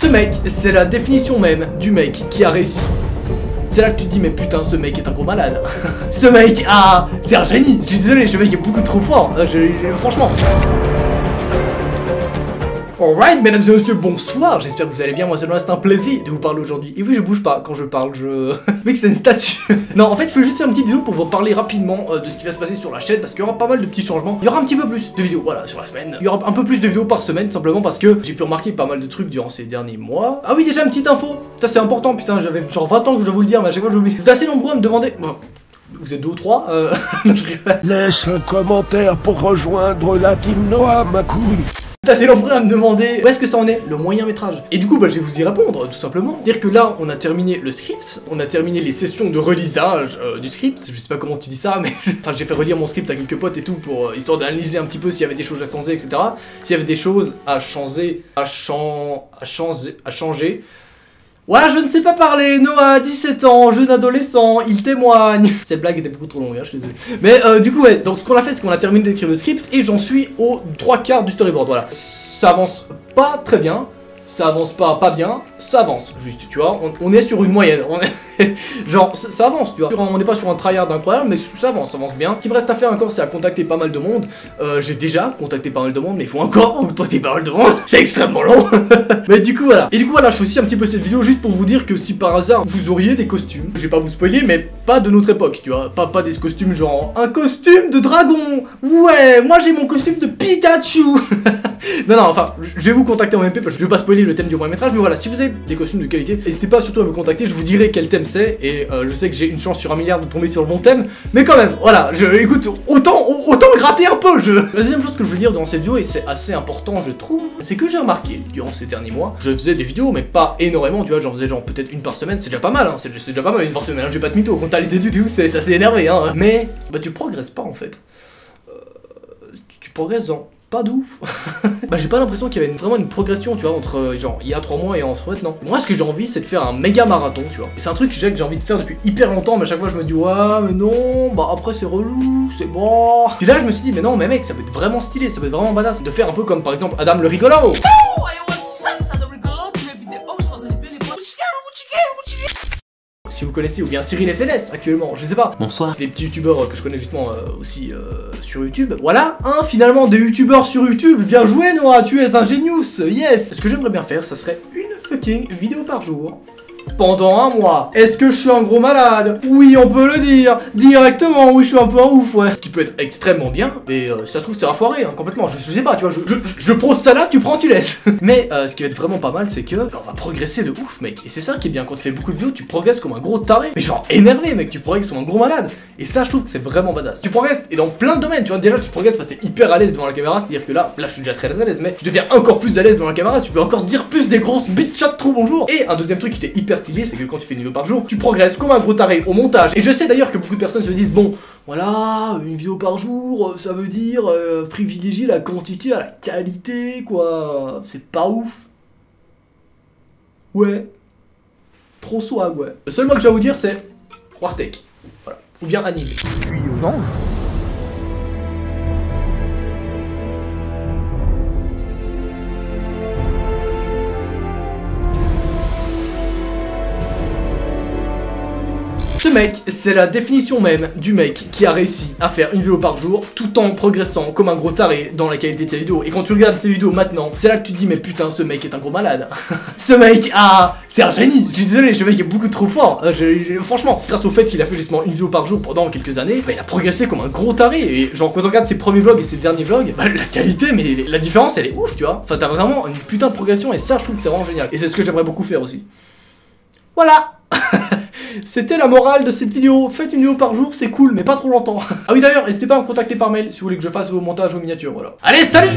Ce mec, c'est la définition même du mec qui a réussi. C'est là que tu te dis mais putain ce mec est un gros malade. Ce mec, c'est un génie. Je suis désolé, ce mec est beaucoup trop fort. Franchement. Alright, mesdames et messieurs, bonsoir, j'espère que vous allez bien, moi c'est un plaisir de vous parler aujourd'hui. Et oui, je bouge pas quand je parle, Mec, c'est une statue. Non, en fait, je voulais juste faire une petite vidéo pour vous parler rapidement de ce qui va se passer sur la chaîne, parce qu'il y aura pas mal de petits changements. Il y aura un petit peu plus de vidéos, voilà, sur la semaine. Il y aura un peu plus de vidéos par semaine, simplement parce que j'ai pu remarquer pas mal de trucs durant ces derniers mois. Ah oui, déjà une petite info, ça c'est important, putain, j'avais genre 20 ans que je dois vous le dire, mais à chaque fois j'oublie. Vous êtes assez nombreux à me demander... Bon, vous êtes 2 ou 3 non, je rigole. Laisse un commentaire pour rejoindre la team Noah, ma couille. C'est nombreux à me demander où est-ce que ça en est, le moyen métrage. Et du coup, bah, je vais vous y répondre, tout simplement. Dire que là, on a terminé le script, on a terminé les sessions de relisage du script. Je sais pas comment tu dis ça, mais enfin, j'ai fait relire mon script à quelques potes et tout pour histoire d'analyser un petit peu s'il y avait des choses à changer, etc. S'il y avait des choses à changer, à changer. Voilà, je ne sais pas parler, Noah, 17 ans, jeune adolescent, il témoigne. Cette blague était beaucoup trop longue, hein, je suis désolé. Mais du coup, ouais, donc ce qu'on a fait, c'est qu'on a terminé d'écrire le script et j'en suis aux 3/4 du storyboard, voilà. Ça avance pas très bien, ça avance pas bien, ça avance, juste, tu vois, on est sur une moyenne, on est... genre, ça avance, tu vois, on n'est pas sur un tryhard incroyable, mais ça avance bien. Ce qui me reste à faire encore, c'est à contacter pas mal de monde. J'ai déjà contacté pas mal de monde, mais il faut encore contacter pas mal de monde, c'est extrêmement long. Mais du coup, voilà. Et du coup, voilà, je fais aussi un petit peu cette vidéo juste pour vous dire que si par hasard, vous auriez des costumes, je vais pas vous spoiler, mais pas de notre époque, tu vois, pas des costumes genre, un costume de dragon. Ouais, moi j'ai mon costume de Pikachu. Non, enfin, je vais vous contacter en MP parce que je vais pas spoiler le thème du moyen métrage, mais voilà, si vous avez des costumes de qualité, n'hésitez pas surtout à me contacter, je vous dirai quel thème c'est, et je sais que j'ai une chance sur 1 milliard de tomber sur le bon thème, mais quand même, voilà, écoute, autant gratter un peu, La deuxième chose que je veux dire dans cette vidéo, et c'est assez important je trouve, c'est que j'ai remarqué, durant ces derniers mois, je faisais des vidéos, mais pas énormément, tu vois, j'en faisais genre peut-être une par semaine, c'est déjà pas mal, hein, c'est déjà pas mal une par semaine, hein, j'ai pas de mytho, quand t'as les études et tout, ça s'est énervé, hein, mais, bah tu progresses pas en fait, tu progresses dans... pas d'ouf. Bah j'ai pas l'impression qu'il y avait vraiment une progression, tu vois, entre genre il y a 3 mois et entre maintenant. Moi ce que j'ai envie c'est de faire un méga marathon, tu vois. C'est un truc que j'ai envie de faire depuis hyper longtemps, mais à chaque fois je me dis ouais mais non, bah après c'est relou, c'est bon. Puis là je me suis dit mais non mais mec ça peut être vraiment stylé, ça peut être vraiment badass. De faire un peu comme par exemple Adam le rigolo. Si vous connaissez, ou bien Cyril FNS actuellement, je sais pas. Bonsoir. C'est des petits youtubeurs que je connais justement aussi sur YouTube. Voilà, finalement des youtubeurs sur YouTube. Bien joué Noah, tu es un genius, yes. Ce que j'aimerais bien faire, ça serait une fucking vidéo par jour. Pendant 1 mois. Est-ce que je suis un gros malade? Oui, on peut le dire. Directement, oui, je suis un peu un ouf, ouais. Ce qui peut être extrêmement bien, mais ça se trouve, c'est foiré, hein, complètement. Je sais pas, tu vois, je pose ça là, tu prends, tu laisses. Mais ce qui va être vraiment pas mal, c'est que on va progresser de ouf, mec. Et c'est ça qui est bien, quand tu fais beaucoup de vidéos, tu progresses comme un gros taré. Mais genre énervé, mec, tu progresses comme un gros malade. Et ça, je trouve que c'est vraiment badass. Tu progresses, et dans plein de domaines, tu vois, déjà, tu progresses parce que t'es hyper à l'aise devant la caméra, c'est-à-dire que là, je suis déjà très à l'aise, mais tu deviens encore plus à l'aise devant la caméra, tu peux encore dire plus des grosses bitchats trop bonjour. Et un deuxième truc qui était hyper stylé, c'est que quand tu fais une vidéo par jour, tu progresses comme un gros taré au montage. Et je sais d'ailleurs que beaucoup de personnes se disent, bon, voilà, une vidéo par jour, ça veut dire privilégier la quantité à la qualité, quoi. C'est pas ouf. Ouais. Trop swag, ouais. Le seul mot que j'ai à vous dire, c'est Wartek. Voilà. Ou bien anime. Je suis aux anges. Ce mec, c'est la définition même du mec qui a réussi à faire une vidéo par jour tout en progressant comme un gros taré dans la qualité de ses vidéos. Et quand tu regardes ses vidéos maintenant, c'est là que tu te dis mais putain ce mec est un gros malade. Ce mec, c'est un génie. Je suis désolé, ce mec est beaucoup trop fort. Franchement, grâce au fait qu'il a fait justement une vidéo par jour pendant quelques années, bah, il a progressé comme un gros taré. Et genre quand on regarde ses premiers vlogs et ses derniers vlogs, bah, la qualité, mais la différence elle est ouf, tu vois. Enfin t'as vraiment une putain de progression et ça je trouve que c'est vraiment génial. Et c'est ce que j'aimerais beaucoup faire aussi. Voilà. C'était la morale de cette vidéo. Faites une vidéo par jour, c'est cool, mais pas trop longtemps. Ah oui d'ailleurs, n'hésitez pas à me contacter par mail si vous voulez que je fasse vos montages, vos miniatures, voilà. Allez, salut!